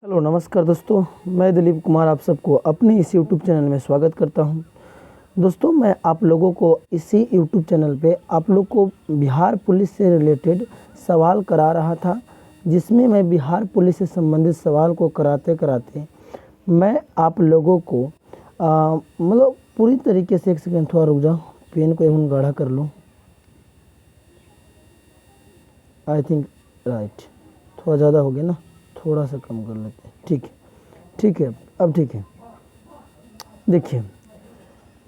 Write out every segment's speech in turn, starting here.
Hello नमस्कार दोस्तों, मैं दिलीप कुमार आप सबको अपने इस यूट्यूब चैनल में स्वागत करता हूं। दोस्तों, मैं आप लोगों को इसी यूट्यूब चैनल पे आप लोग को बिहार पुलिस से रिलेटेड सवाल करा रहा था, जिसमें मैं बिहार पुलिस से संबंधित सवाल को कराते कराते मैं आप लोगों को मतलब पूरी तरीके से, एक सेकेंड थोड़ा रुक जाओ, पेन को एकदम गाढ़ा कर लो। आई थिंक राइट, थोड़ा ज़्यादा हो गया ना, थोड़ा सा कम कर लेते हैं। ठीक है, अब ठीक है। देखिए,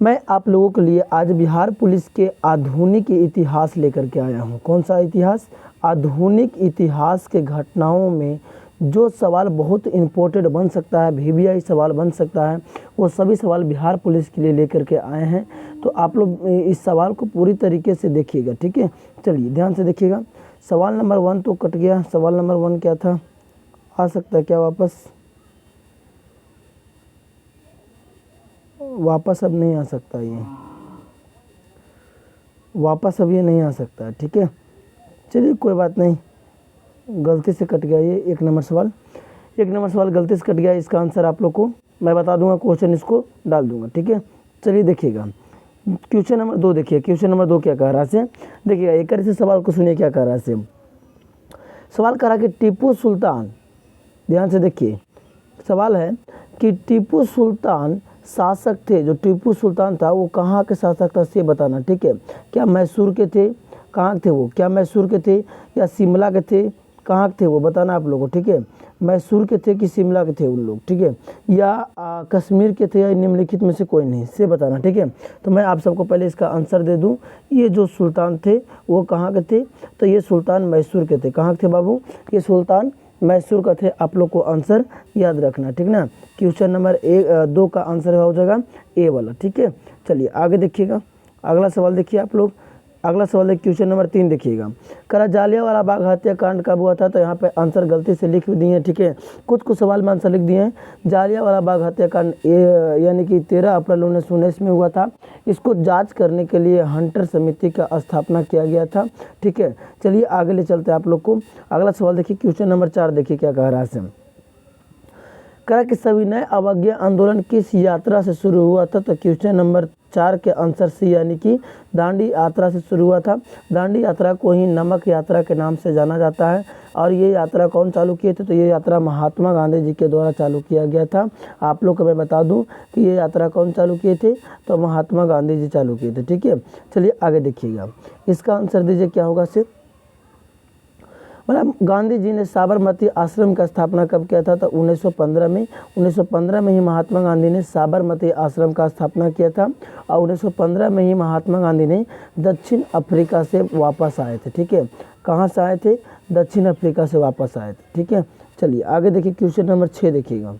मैं आप लोगों के लिए आज बिहार पुलिस के आधुनिक इतिहास लेकर के आया हूँ। कौन सा इतिहास? आधुनिक इतिहास के घटनाओं में जो सवाल बहुत इम्पोर्टेंट बन सकता है, वीवीआई सवाल बन सकता है, वो सभी सवाल बिहार पुलिस के लिए लेकर के आए हैं। तो आप लोग इस सवाल को पूरी तरीके से देखिएगा, ठीक है। चलिए ध्यान से देखिएगा। सवाल नंबर 1 तो कट गया। सवाल नंबर 1 क्या था? आ सकता है क्या वापस? वापस अब नहीं आ सकता, ये वापस अब ये नहीं आ सकता, ठीक है। चलिए कोई बात नहीं, गलती से कट गया ये 1 नंबर सवाल। 1 नंबर सवाल गलती से कट गया। इसका आंसर आप लोग को मैं बता दूंगा, क्वेश्चन इसको डाल दूंगा, ठीक है। चलिए देखिएगा, क्वेश्चन नंबर 2 देखिए। क्वेश्चन नंबर 2 क्या कह रहा है? देखिएगा, एक बार से सवाल को सुनिए क्या कह रहा है। सवाल कह रहा कि टीपू सुल्तान, ध्यान से देखिए, सवाल है कि टीपू सुल्तान शासक थे, जो टीपू सुल्तान था वो कहाँ के शासक था, से बताना, ठीक है। क्या मैसूर के थे? कहाँ के थे वो? क्या मैसूर के थे या शिमला के थे? कहाँ के थे वो बताना आप लोगों को, ठीक है। मैसूर के थे कि शिमला के थे उन लोग, ठीक है। या कश्मीर के थे, या निम्नलिखित में से कोई नहीं, से बताना, ठीक है। तो मैं आप सबको पहले इसका आंसर दे दूं। ये जो सुल्तान थे वो कहाँ के थे? तो ये सुल्तान मैसूर के थे। कहाँ के थे बाबू? ये सुल्तान मैसूर का थे। आप लोग को आंसर याद रखना, ठीक ना। क्वेश्चन नंबर 2 का आंसर हो जाएगा ए वाला, ठीक है। चलिए आगे देखिएगा, अगला सवाल देखिए आप लोग। अगला सवाल है क्वेश्चन नंबर 3 देखिएगा। करा जालियांवाला बाग हत्याकांड कब हुआ था? तो यहाँ पे आंसर गलती से लिख दिए हैं, ठीक है। कुछ सवाल में आंसर लिख दिए हैं। जालियांवाला बाग हत्याकांड यानी कि 13 अप्रैल 1919 में हुआ था। इसको जांच करने के लिए हंटर समिति का स्थापना किया गया था, ठीक है। चलिए आगे ले चलते हैं आप लोग को। अगला सवाल देखिए, क्वेश्चन नंबर 4 देखिए क्या कह रहा है। करा कि सविनय अवज्ञा आंदोलन किस यात्रा से शुरू हुआ था? तो क्वेश्चन नंबर 4 के आंसर सी, यानी कि दांडी यात्रा से शुरू हुआ था। दांडी यात्रा को ही नमक यात्रा के नाम से जाना जाता है। और ये यात्रा कौन चालू किए थे? तो ये यात्रा महात्मा गांधी जी के द्वारा चालू किया गया था। आप लोग को मैं बता दूं कि ये यात्रा कौन चालू किए थे? तो महात्मा गांधी जी चालू किए थे, ठीक है। चलिए आगे देखिएगा, इसका आंसर दीजिए क्या होगा से। मतलब गांधी जी ने साबरमती आश्रम का स्थापना कब किया था? तो 1915 में। 1915 में ही महात्मा गांधी ने साबरमती आश्रम का स्थापना किया था। और 1915 में ही महात्मा गांधी ने दक्षिण अफ्रीका से वापस आए थे, ठीक है। कहाँ से आए थे? दक्षिण अफ्रीका से वापस आए थे, ठीक है। चलिए आगे देखिए, क्वेश्चन नंबर 6 देखिएगा।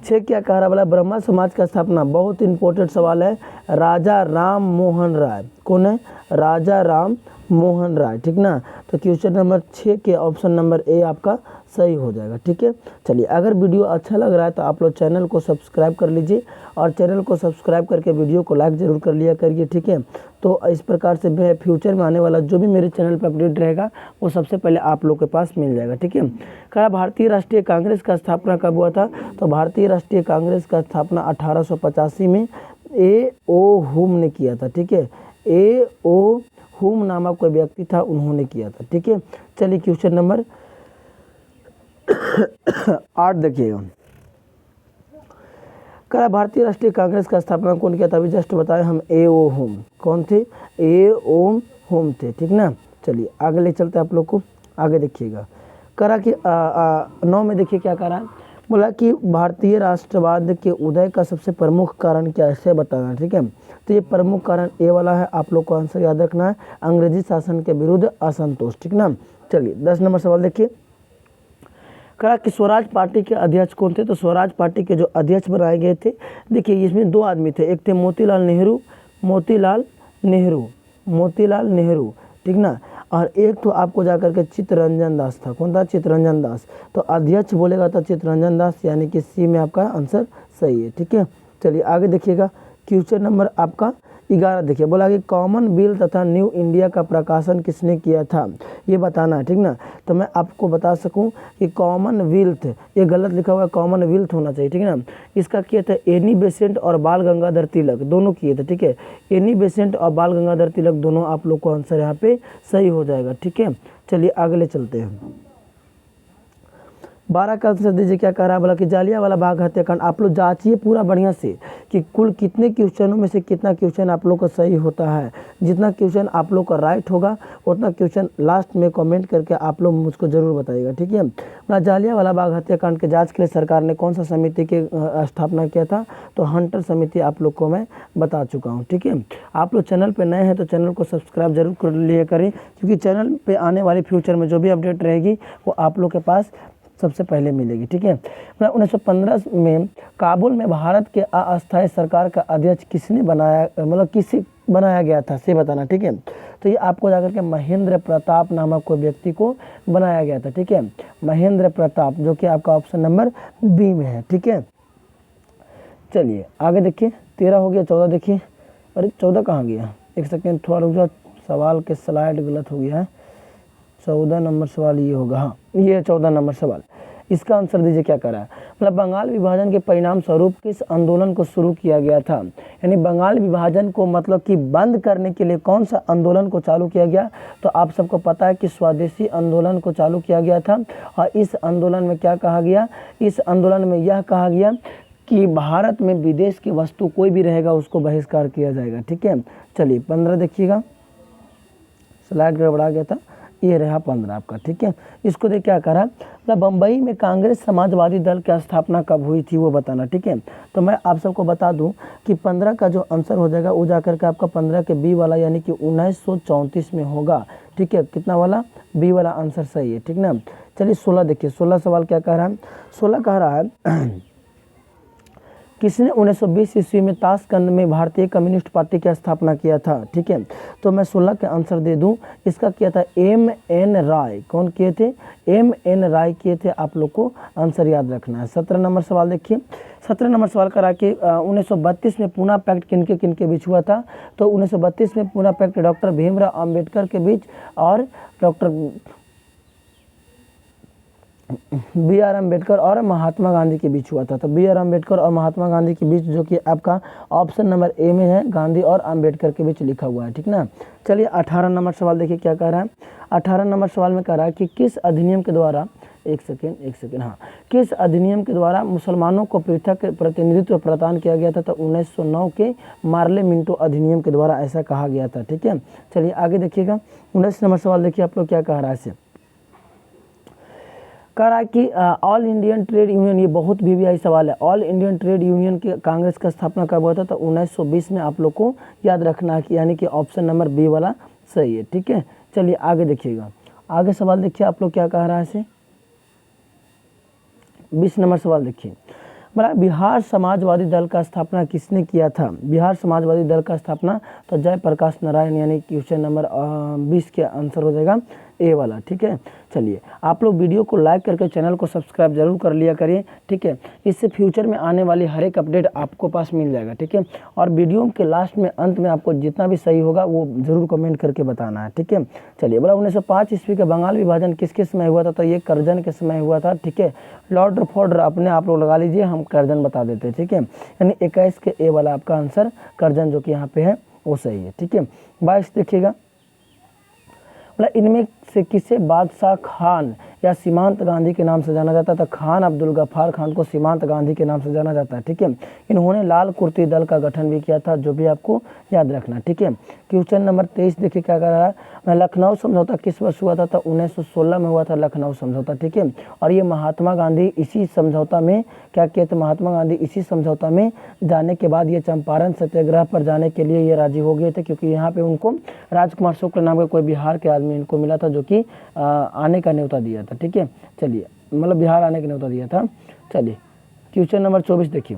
6 क्या कह रहा? बोला ब्रह्मा समाज का स्थापना, बहुत इंपॉर्टेंट सवाल है। राजा राम मोहन राय। कौन है? राजा राम मोहन राय, ठीक ना। तो क्वेश्चन नंबर 6 के ऑप्शन नंबर ए आपका सही हो जाएगा, ठीक है। चलिए, अगर वीडियो अच्छा लग रहा है तो आप लोग चैनल को सब्सक्राइब कर लीजिए, और चैनल को सब्सक्राइब करके वीडियो को लाइक ज़रूर कर लिया करिए, ठीक है। तो इस प्रकार से मैं फ्यूचर में आने वाला जो भी मेरे चैनल पर अपडेट रहेगा वो सबसे पहले आप लोग के पास मिल जाएगा, ठीक है। कहा भारतीय राष्ट्रीय कांग्रेस का स्थापना कब हुआ था? तो भारतीय राष्ट्रीय कांग्रेस का स्थापना 1885 में ए ओ हुम ने किया था, ठीक है। ए ओ हुम नामक कोई व्यक्ति था, उन्होंने किया था, ठीक है। चलिए क्वेश्चन नंबर 8 देखिएगा। कहा भारतीय राष्ट्रीय कांग्रेस का स्थापना कौन किया था? अभी जस्ट बताए हम, ए ओ हुम। कौन थे? ए ओ हुम थे, ठीक ना। चलिए आगे ले चलते आप लोग को, आगे देखिएगा। करा कि 9 में देखिए क्या करा। बोला कि भारतीय राष्ट्रवाद के उदय का सबसे प्रमुख कारण क्या है, इसे बताना, ठीक है। तो ये प्रमुख कारण ए वाला है, आप लोग को आंसर याद रखना है, अंग्रेजी शासन के विरुद्ध असंतोष, ठीक ना। चलिए 10 नंबर सवाल देखिए। कहा कि स्वराज पार्टी के अध्यक्ष कौन थे? तो स्वराज पार्टी के जो अध्यक्ष बनाए गए थे, देखिए इसमें 2 आदमी थे, एक थे मोतीलाल नेहरू, ठीक ना। और एक तो आपको जाकर के चित्तरंजन दास था। कौन था? चित्तरंजन दास। तो अध्यक्ष बोलेगा तो चित्तरंजन दास, यानी कि सी में आपका आंसर सही है, ठीक है। चलिए आगे देखिएगा, क्वेश्चन नंबर आपका 11 देखिए, बोला कि कॉमनवेल्थ तथा न्यू इंडिया का प्रकाशन किसने किया था, ये बताना है, ठीक ना। तो मैं आपको बता सकूं कि कॉमनवेल्थ, ये गलत लिखा हुआ है, कॉमनवेल्थ होना चाहिए, ठीक है ना। इसका किया था एनी बेसेंट और बाल गंगाधर तिलक, दोनों किए थे, ठीक है। एनी बेसेंट और बाल गंगाधर तिलक दोनों आप लोग को आंसर यहाँ पे सही हो जाएगा, ठीक है। चलिए आगे चलते हैं। 12 का आंसर दीजिए, क्या कह रहा है, बोला कि जालियांवाला बाग हत्याकांड। आप लोग जांचिए पूरा बढ़िया से कि कुल कितने क्वेश्चनों में से कितना क्वेश्चन आप लोग का सही होता है। जितना क्वेश्चन आप लोग का राइट होगा उतना क्वेश्चन लास्ट में कमेंट करके आप लोग मुझको जरूर बताइएगा, ठीक है ना। जालियांवाला बाग हत्याकांड के जांच के लिए सरकार ने कौन सा समिति की स्थापना किया था, तो हंटर समिति आप लोग को मैं बता चुका हूँ, ठीक है। आप लोग चैनल पर नए हैं तो चैनल को सब्सक्राइब जरूर कर लिया करें, क्योंकि चैनल पर आने वाले फ्यूचर में जो भी अपडेट रहेगी वो आप लोग के पास सबसे पहले मिलेगी, ठीक है। 1915 में काबुल में भारत के अस्थायी सरकार का अध्यक्ष किसने बनाया, मतलब किसी बनाया गया था, से बताना, ठीक है। तो ये आपको जाकर के महेंद्र प्रताप नामक कोई व्यक्ति को बनाया गया था, ठीक है। महेंद्र प्रताप, जो कि आपका ऑप्शन नंबर बी में है, ठीक है। चलिए आगे देखिए, 13 हो गया, 14 देखिए। अरे 14 कहाँ गया, एक सेकेंड थोड़ा रुक जाओ, सवाल के स्लाइड गलत हो गया है। 14 नंबर सवाल ये होगा, हाँ ये 14 नंबर सवाल। इसका आंसर दीजिए, क्या करा है, मतलब बंगाल विभाजन के परिणाम स्वरूप किस आंदोलन को शुरू किया गया था। यानी बंगाल विभाजन को मतलब कि बंद करने के लिए कौन सा आंदोलन को चालू किया गया, तो आप सबको पता है कि स्वदेशी आंदोलन को चालू किया गया था। और इस आंदोलन में क्या कहा गया, इस आंदोलन में यह कहा गया कि भारत में विदेश की वस्तु कोई भी रहेगा उसको बहिष्कार किया जाएगा, ठीक है। चलिए 15 देखिएगा, स्लाइड गड़बड़ा गया था, ये रहा 15 आपका, ठीक है। इसको देख क्या करा, मतलब बम्बई में कांग्रेस समाजवादी दल की स्थापना कब हुई थी वो बताना, ठीक है। तो मैं आप सबको बता दूं कि 15 का जो आंसर हो जाएगा वो जाकर के आपका 15 के बी वाला यानी कि 1934 में होगा, ठीक है। कितना वाला, बी वाला आंसर सही है, ठीक ना। चलिए 16 देखिए, 16 सवाल क्या कह रहा है, 16 कह रहा है किसने 1920 ईस्वी में ताशकंद में भारतीय कम्युनिस्ट पार्टी की स्थापना किया था, ठीक है। तो मैं 16 के आंसर दे दूं, इसका किया था M.N. राय। कौन किए थे, M.N. राय किए थे, आप लोग को आंसर याद रखना है। 17 नंबर सवाल देखिए, 17 नंबर सवाल करा कि 1932 में पूना पैक्ट किनके किनके बीच हुआ था, तो 1932 में पूना पैक्ट डॉक्टर भीमराव अम्बेडकर के बीच और डॉक्टर B.R. अम्बेडकर और महात्मा गांधी के बीच हुआ था। तो B.R. अम्बेडकर और महात्मा गांधी के बीच, जो कि आपका ऑप्शन नंबर ए में है, गांधी और अम्बेडकर के बीच लिखा हुआ है, ठीक ना। चलिए 18 नंबर सवाल देखिए क्या कह रहा है, 18 नंबर सवाल में कह रहा है कि किस अधिनियम के द्वारा, एक सेकेंड हाँ, किस अधिनियम के द्वारा मुसलमानों को पृथक प्रतिनिधित्व प्रदान किया गया था, तो 1909 के मार्ले मिंटो अधिनियम के द्वारा ऐसा कहा गया था, ठीक है। चलिए आगे देखिएगा, 19 नंबर सवाल देखिए आप लोग क्या कह रहा है, इसे कह रहा है कि ऑल इंडियन ट्रेड यूनियन, ये बहुत वीवीआई सवाल है, ऑल इंडियन ट्रेड यूनियन के कांग्रेस का स्थापना कब हुआ था, तो 1920 में आप लोग को याद रखना है कि यानी कि ऑप्शन नंबर बी वाला सही है, ठीक है। चलिए आगे देखिएगा, आगे सवाल देखिए आप लोग क्या कह रहा है, इसे 20 नंबर सवाल देखिए, बोला बिहार समाजवादी दल का स्थापना किसने किया था, बिहार समाजवादी दल का स्थापना, तो जयप्रकाश नारायण, यानी क्वेश्चन नंबर 20 के आंसर हो जाएगा ए वाला, ठीक है। चलिए आप लोग वीडियो को लाइक करके चैनल को सब्सक्राइब जरूर कर लिया करिए, ठीक है। इससे फ्यूचर में आने वाली हर एक अपडेट आपको पास मिल जाएगा, ठीक है। और वीडियो के लास्ट में, अंत में आपको जितना भी सही होगा वो जरूर कमेंट करके बताना है, ठीक है। चलिए बोला 1905 ईस्वी का बंगाल विभाजन किसके समय हुआ था, तो ये करजन के समय हुआ था, ठीक है। लॉर्ड फोर्ड अपने आप लोग लगा लीजिए, हम करजन बता देते हैं, ठीक है। यानी 21 के ए वाला आपका आंसर करजन जो कि यहाँ पे है वो सही है, ठीक है। 22 देखिएगा, इनमें से किसे बादशाह खान या सीमांत गांधी के नाम से जाना जाता था, खान अब्दुल गफ्फार खान को सीमांत गांधी के नाम से जाना जाता है, ठीक है। इन्होंने लाल कुर्ती दल का गठन भी किया था, जो भी आपको याद रखना, ठीक है। क्वेश्चन नंबर 23 देखिए क्या कर रहा है, लखनऊ समझौता किस वर्ष हुआ था, तो 1916 में हुआ था लखनऊ समझौता, ठीक है। और ये महात्मा गांधी इसी समझौता में क्या किए थे, महात्मा गांधी इसी समझौता में जाने के बाद ये चंपारण सत्याग्रह पर जाने के लिए ये राजी हो गए थे, क्योंकि यहाँ पे उनको राजकुमार शुक्ल नाम का कोई बिहार के आदमी इनको मिला था, जो कि आने का न्योता दिया था, ठीक है। चलिए मतलब बिहार आने का न्योता दिया था। चलिए क्वेश्चन नंबर 24 देखिए,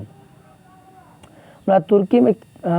तुर्की में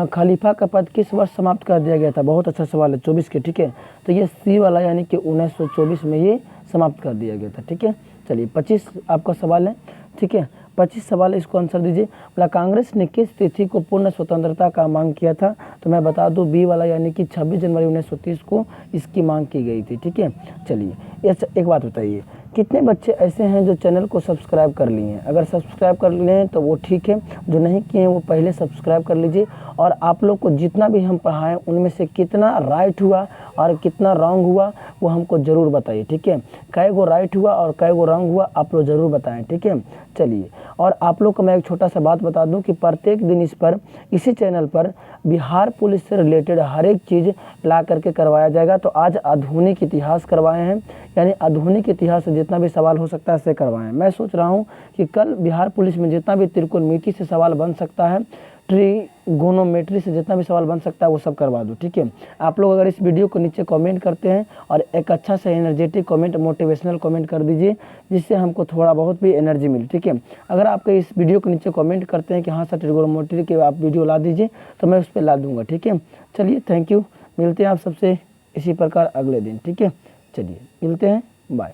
खलीफा का पद किस वर्ष समाप्त कर दिया गया था, बहुत अच्छा सवाल है 24 के, ठीक है। तो ये सी वाला यानी कि 1924 में ये समाप्त कर दिया गया था, ठीक है। चलिए 25 आपका सवाल है, ठीक है। 25 सवाल इसको आंसर दीजिए। बोला कांग्रेस ने किस तिथि को पूर्ण स्वतंत्रता का मांग किया था, तो मैं बता दूं बी वाला यानी कि 26 जनवरी 1930 को इसकी मांग की गई थी। ठीक है, चलिए एक बात बताइए, कितने बच्चे ऐसे हैं जो चैनल को सब्सक्राइब कर लिए हैं? अगर सब्सक्राइब कर लें तो वो ठीक है, जो नहीं किए हैं वो पहले सब्सक्राइब कर लीजिए। और आप लोग को जितना भी हम पढ़ाएं उनमें से कितना राइट हुआ और कितना रॉन्ग हुआ वो हमको ज़रूर बताइए। ठीक है, कै गो राइट हुआ और कै गो रॉन्ग हुआ आप लोग ज़रूर बताएं। ठीक है, चलिए, और आप लोग को मैं एक छोटा सा बात बता दूं कि प्रत्येक दिन इस पर इसी चैनल पर बिहार पुलिस से रिलेटेड हर एक चीज़ ला करके करवाया जाएगा। तो आज आधुनिक इतिहास करवाए हैं, यानी आधुनिक इतिहास से जितना भी सवाल हो सकता है ऐसे करवाएं। मैं सोच रहा हूं कि कल बिहार पुलिस में जितना भी त्रिकोणमिति से सवाल बन सकता है, ट्रिगोनोमेट्री से जितना भी सवाल बन सकता है वो सब करवा दूँ। ठीक है, आप लोग अगर इस वीडियो को नीचे कमेंट करते हैं और एक अच्छा सा एनर्जेटिक कमेंट, मोटिवेशनल कमेंट कर दीजिए जिससे हमको थोड़ा बहुत भी एनर्जी मिले। ठीक है, अगर आप इस वीडियो को नीचे कमेंट करते हैं कि हाँ सर ट्रिगोनोमेट्री के आप वीडियो ला दीजिए तो मैं उस पर ला दूँगा। ठीक है, चलिए थैंक यू, मिलते हैं आप सबसे इसी प्रकार अगले दिन। ठीक है, चलिए मिलते हैं, बाय।